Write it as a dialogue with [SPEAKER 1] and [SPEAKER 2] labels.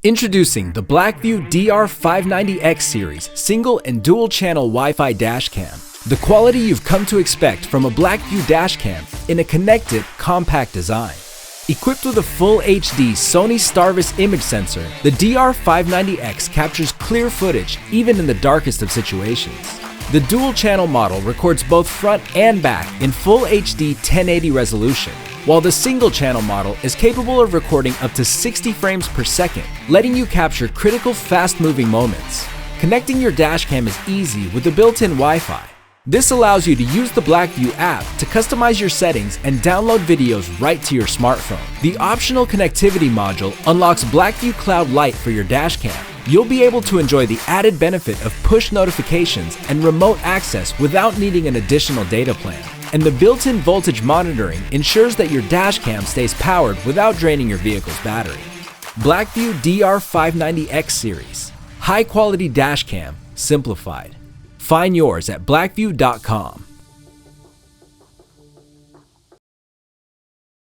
[SPEAKER 1] Introducing the BlackVue DR590X series single and dual channel Wi-Fi dashcam. The quality you've come to expect from a BlackVue dashcam in a connected, compact design. Equipped with a full HD Sony Starvis image sensor, the DR590X captures clear footage even in the darkest of situations. The dual channel model records both front and back in full HD 1080 resolution, while the single channel model is capable of recording up to 60 frames per second, letting you capture critical fast-moving moments. Connecting your dashcam is easy with the built-in Wi-Fi. This allows you to use the BlackVue app to customize your settings and download videos right to your smartphone. The optional connectivity module unlocks BlackVue Cloud Lite for your dashcam. You'll be able to enjoy the added benefit of push notifications and remote access without needing an additional data plan. And the built-in voltage monitoring ensures that your dashcam stays powered without draining your vehicle's battery. BlackVue DR590X series. High-quality dashcam, simplified. Find yours at BlackVue.com.